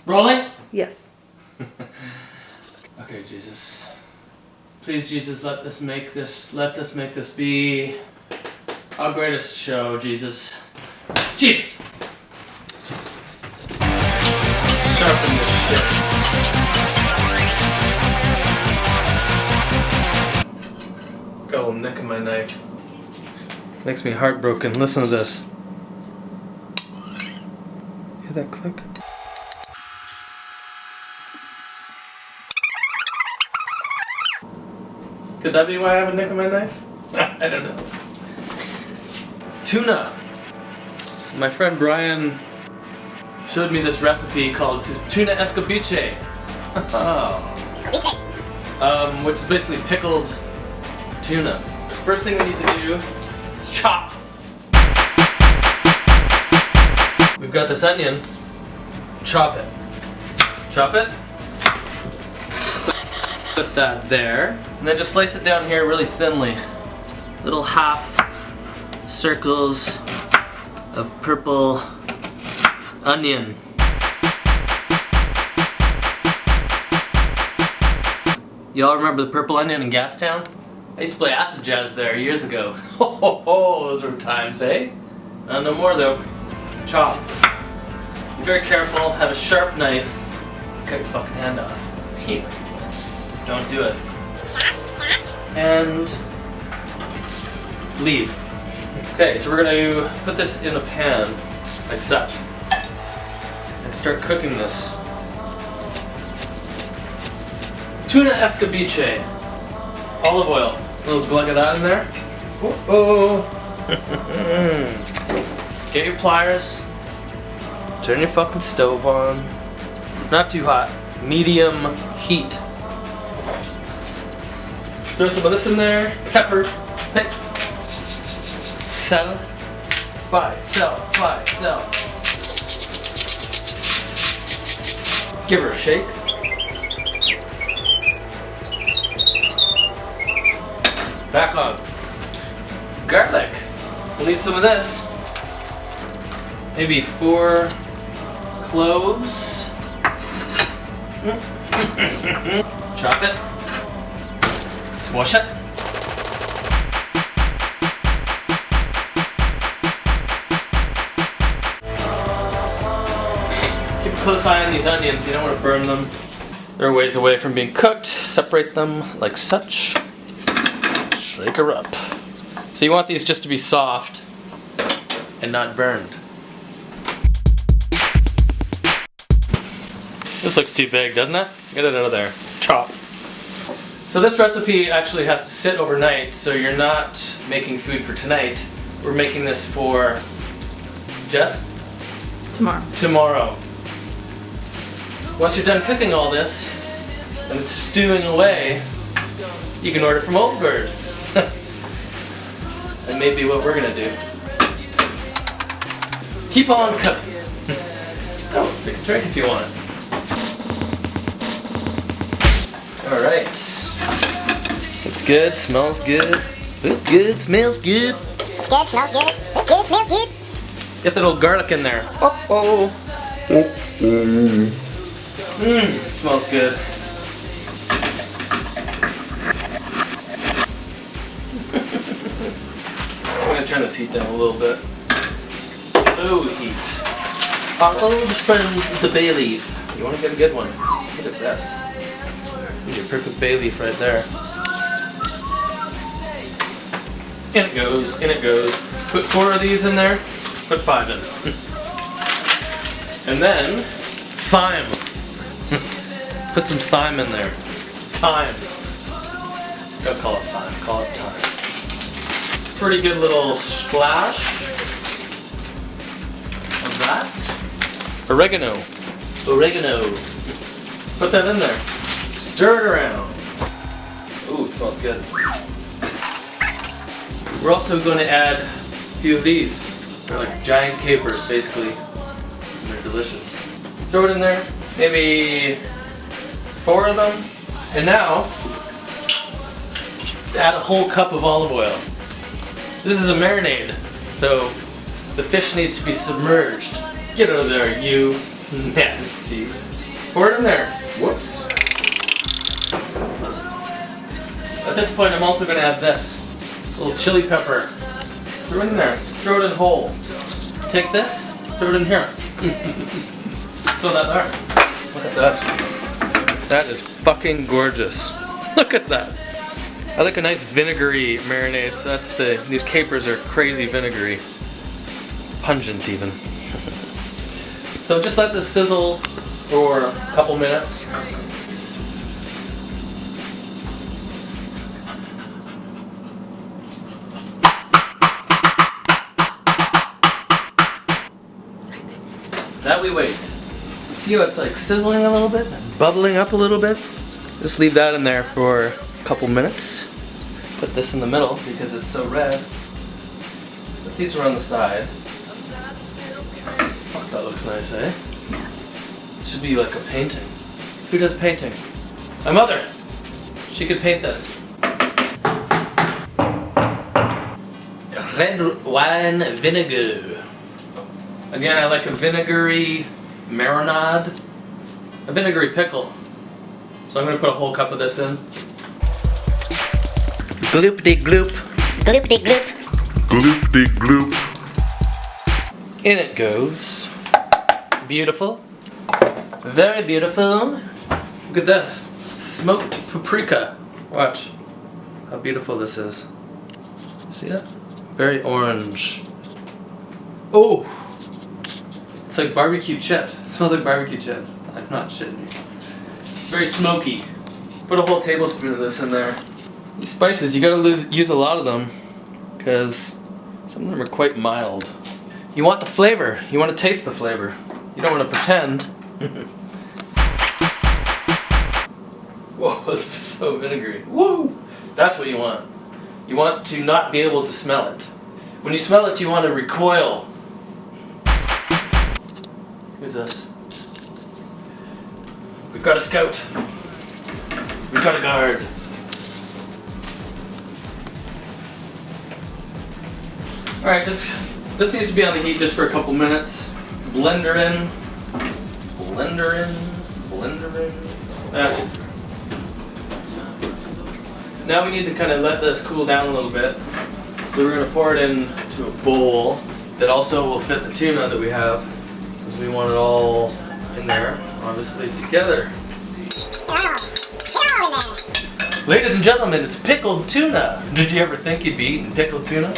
Rolling? Yes. Okay, Jesus. Please, Jesus, let this make this be our greatest show, Jesus. Jesus! Sharpen this shit. Got a little nick in my knife. Makes me heartbroken. Listen to this. Hear that click? Could that be why I have a nick in my knife? I don't know. Tuna. My friend Brian showed me this recipe called Tuna Escabeche. Which is basically pickled tuna. First thing we need to do is chop. We've got this onion. Chop it. Chop it. Put that there. And then just slice it down here really thinly. Little half circles of purple onion. Y'all remember the purple onion in Gastown? I used to play acid jazz there years ago. Ho ho ho, those were times, eh? No more though. Chop. Be very careful, have a sharp knife. Cut your fucking hand off. Don't do it. And leave. Okay, so we're gonna put this in a pan, like such. And start cooking this. Tuna Escabeche. Olive oil. A little glug of that in there. Oh. Get your pliers. Turn your fucking stove on. Not too hot. Medium heat. Throw some of this in there. Pepper. Hey. Sell. Buy. Sell. Buy. Sell. Give her a shake. Back on. Garlic. We'll need some of this. Maybe 4 cloves. Chop it. Smush it. Keep a close eye on these onions. You don't want to burn them. They're ways away from being cooked. Separate them like such. Shake her up. So you want these just to be soft and not burned. This looks too big, doesn't it? Get it out of there. Chop. So this recipe actually has to sit overnight, so you're not making food for tonight. We're making this for Jess? Tomorrow. Tomorrow. Once you're done cooking all this, and it's stewing away, you can order from Old Bird. That may be what we're gonna do. Keep on cooking. Oh, take a drink if you want. Alright. Looks good, smells good. Looks good, smells good. Good, smells good. Looks good, smells good. Get that old garlic in there. Oh. It smells good. I'm gonna turn this heat down a little bit. Low heat. Our old friend, the bay leaf. You wanna get a good one? Look at this. Your perfect bay leaf right there. In it goes, in it goes. Put 4 of these in there, put 5 in. And then, thyme. Put some thyme in there. Thyme. Don't call it thyme, call it thyme. Pretty good little splash of that. Oregano. Oregano. Put that in there. Stir it around. Ooh, it smells good. We're also going to add a few of these. They're like giant capers, basically. And they're delicious. Throw it in there. Maybe 4 of them. And now, add a whole cup of olive oil. This is a marinade, so the fish needs to be submerged. Get out of there, you nasty Pour it in there. Whoops. At this point, I'm also going to add this. A little chili pepper. Throw it in there. Throw it in whole. Take this, throw it in here. Throw that there. Look at that. That is fucking gorgeous. Look at that. I like a nice vinegary marinade. So these capers are crazy vinegary. Pungent even. So just let this sizzle for a couple minutes. Now we wait. See how it's like sizzling a little bit, bubbling up a little bit? Just leave that in there for a couple minutes. Put this in the middle because it's so red. Put these around the side. Fuck, that looks nice, eh? It should be like a painting. Who does painting? My mother! She could paint this. Red Wine Vinegar. Again, I like a vinegary marinade. A vinegary pickle. So I'm going to put a whole cup of this in. Gloop-de-gloop. Gloop-de-gloop. Gloop-de-gloop. In it goes. Beautiful. Very beautiful. Look at this. Smoked paprika. Watch how beautiful this is. See that? Very orange. Oh! It's like barbecue chips. It smells like barbecue chips. I'm not shitting you. Very smoky. Put a whole tablespoon of this in there. These spices, you gotta use a lot of them because some of them are quite mild. You want the flavor. You want to taste the flavor. You don't want to pretend. Whoa, that's so vinegary. Woo! That's what you want. You want to not be able to smell it. When you smell it, you want to recoil. Who's this? We've got a scout. We've got a guard. Alright, this needs to be on the heat just for a couple minutes. Blender in. Blender in. Blender in. Now we need to kind of let this cool down a little bit. So we're going to pour it into a bowl that also will fit the tuna that we have. Because we want it all in there, obviously, together. Ladies and gentlemen, it's pickled tuna. Did you ever think you'd be eating pickled tuna?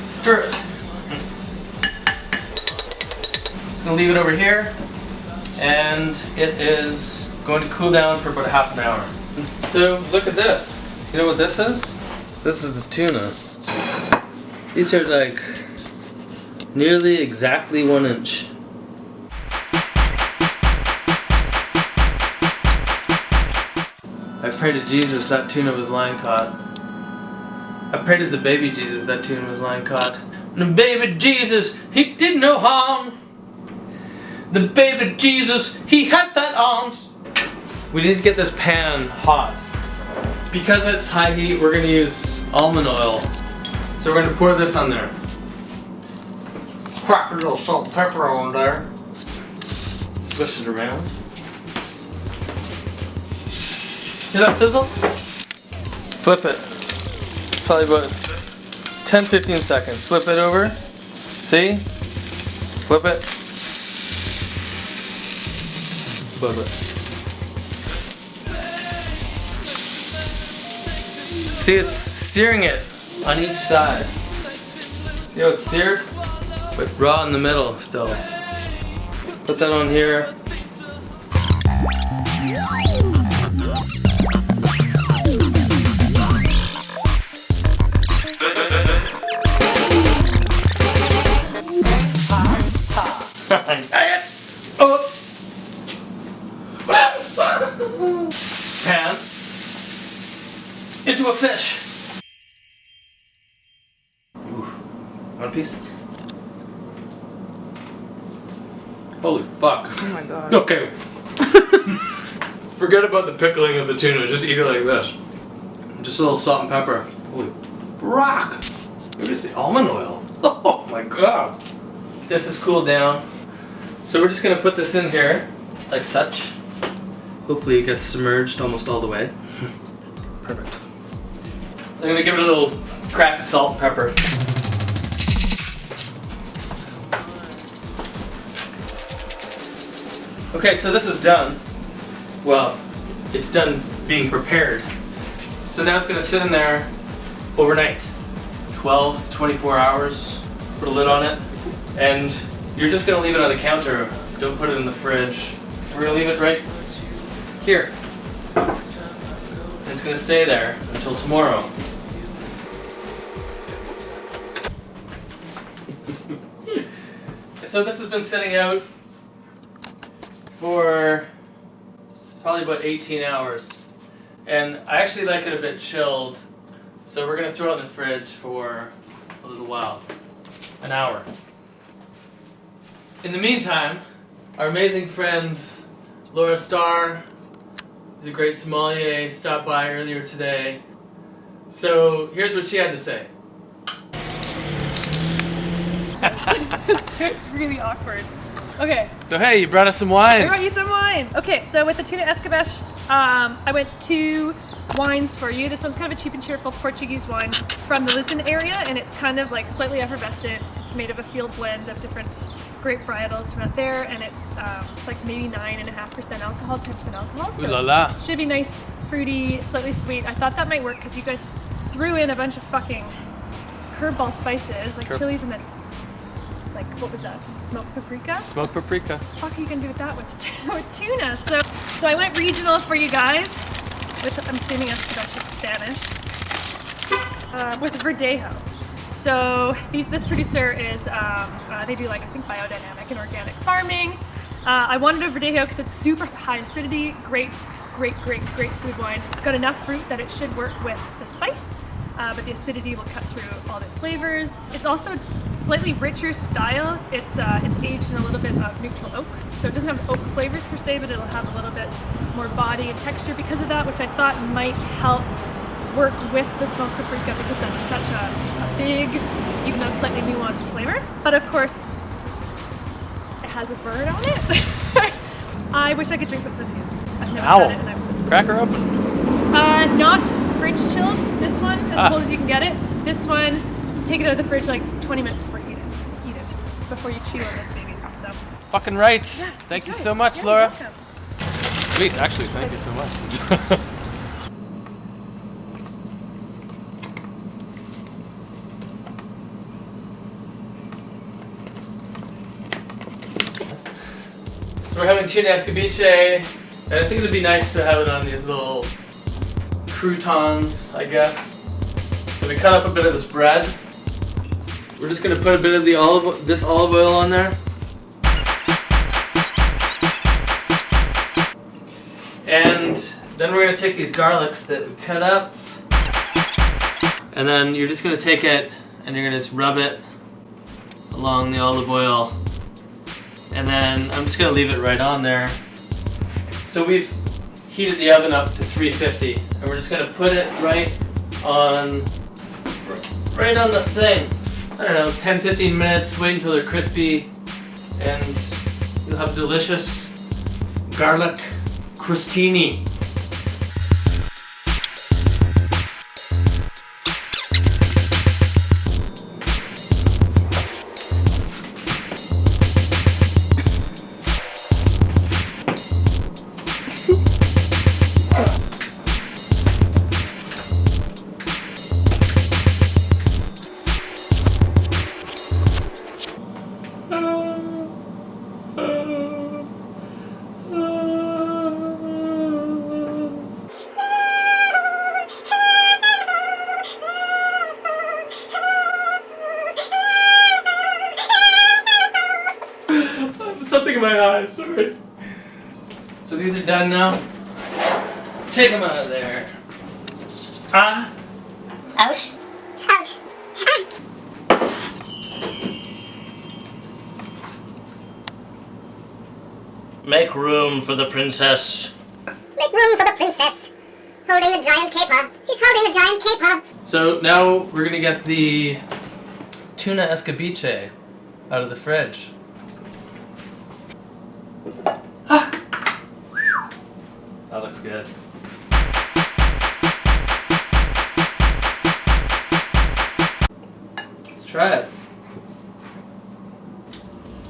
Stir it. Just gonna leave it over here, and it is going to cool down for about half an hour. So look at this. You know what this is? This is the tuna. These are like nearly exactly 1 inch. I pray to Jesus that tuna was line caught. I pray to the baby Jesus that tuna was line caught. And the baby Jesus, he did no harm. The baby Jesus, he had fat arms. We need to get this pan hot. Because it's high heat, we're going to use almond oil. So we're going to pour this on there. Crack a little salt and pepper on there. Swish it around. Hear that sizzle? Flip it. Probably about 10-15 seconds. Flip it over. See? Flip it. Flip it. See, it's searing it on each side. See how it's seared? But raw in the middle still. Put that on here. Pan into a fish. Ooh. Want a piece? Holy fuck. Oh my god. Okay. Forget about the pickling of the tuna, just eat it like this. Just a little salt and pepper. Holy fuck. Maybe it's the almond oil. Oh my god. This is cooled down. So we're just gonna put this in here, like such. Hopefully it gets submerged almost all the way. Perfect. I'm gonna give it a little crack of salt and pepper. Okay, so this is done. Well, it's done being prepared. So now it's gonna sit in there overnight. 12, 24 hours, put a lid on it, and you're just gonna leave it on the counter. Don't put it in the fridge. We're gonna leave it right here. And it's gonna stay there until tomorrow. So this has been sitting out for probably about 18 hours. And I actually like it a bit chilled, so we're gonna throw it in the fridge for a little while, an hour. In the meantime, our amazing friend Laura Starr, who's a great sommelier, stopped by earlier today. So here's what she had to say. It's really awkward. Okay. So hey, you brought us some I wine. brought you some wine. Okay, so with the Tuna Escabeche, I went 2 wines for you. This one's kind of a cheap and cheerful Portuguese wine from the Lisbon area, and it's kind of like slightly effervescent. It's made of a field blend of different grape varietals from out there, and it's like maybe 9.5% alcohol, 10% alcohol. So Ooh la la. should be nice, fruity, slightly sweet. I thought that might work because you guys threw in a bunch of fucking curveball spices, like chilies and then like, what was that? Smoked paprika? Smoked paprika. Fuck are you gonna do with that with tuna? So I went regional for you guys with, I'm assuming Escabeche is Spanish, with Verdejo. So this producer is, they do like, I think biodynamic and organic farming. I wanted a Verdejo because it's super high acidity, great food wine. It's got enough fruit that it should work with the spice. But the acidity will cut through all the flavors. It's also a slightly richer style. It's aged in a little bit of neutral oak. So it doesn't have oak flavors per se, but it'll have a little bit more body and texture because of that, which I thought might help work with the smoked paprika because that's such a big, even though slightly nuanced flavor. But of course, it has a bird on it. I wish I could drink this with you. I've never had it and I would. Crack her open. Not fridge chilled, this one, as cold as you can get it. This one, take it out of the fridge like 20 minutes before you eat it, before you chew on this baby. So. Fucking right. Yeah, Thank you okay. so much, Yeah, Laura. you're welcome. Sweet, actually, thank you so much. So we're having Tuna Escabeche, and I think it'd be nice to have it on these little croutons, I guess. So we cut up a bit of this bread. We're just gonna put a bit of this olive oil on there. And then we're gonna take these garlics that we cut up, and then you're just gonna take it and you're gonna just rub it along the olive oil. And then I'm just gonna leave it right on there. So we've heated the oven up to 350, and we're just gonna put it right on the thing. I don't know, 10-15 minutes, wait until they're crispy, and you'll have delicious garlic crostini. Something in my eyes, sorry. So these are done now. Take them out of there. Out. Out. Make room for the princess. Make room for the princess. Holding the giant caper. She's holding the giant caper. So now we're gonna get the Tuna Escabeche out of the fridge. That looks good. Let's try it.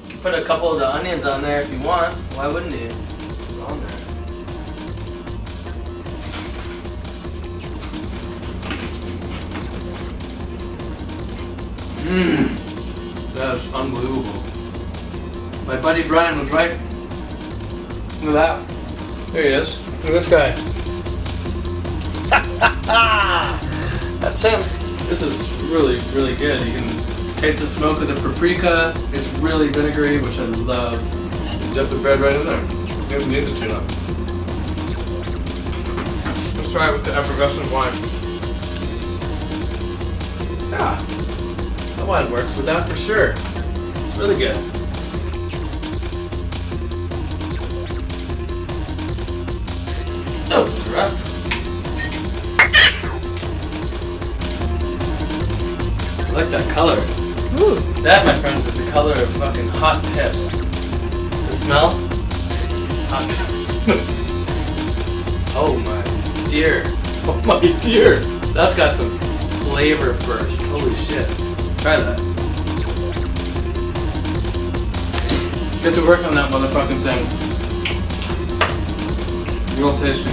You can put a couple of the onions on there if you want. Why wouldn't you? It's on there. That is unbelievable. My buddy Brian was right. Look at that. There he is. Look at this guy. That's him. This is really, really good. You can taste the smoke of the paprika. It's really vinegary, which I love. Dip the bread right in there. You don't need the tuna. Let's try it with the effervescent wine. Yeah. That wine works with that for sure. It's really good. Oh, it's rough. I like that color. Ooh. That, my friends, is the color of fucking hot piss. The smell? Hot piss. Oh my dear. Oh my dear. That's got some flavor burst. Holy shit. Try that. Get to work on that motherfucking thing. Real tasty.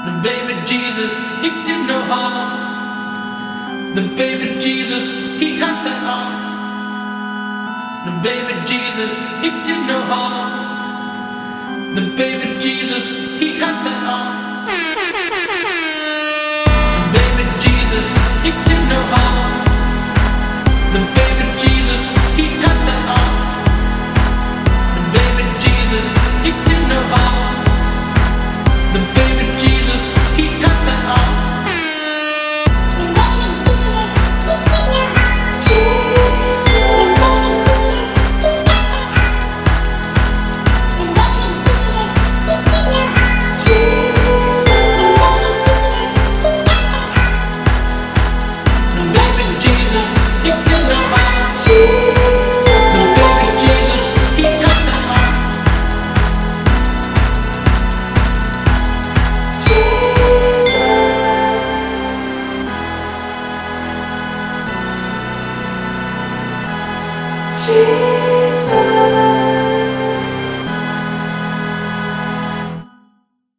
The baby Jesus, he did no harm. The baby Jesus, he had the arms. The baby Jesus, he did no harm. The baby Jesus, he had the arms.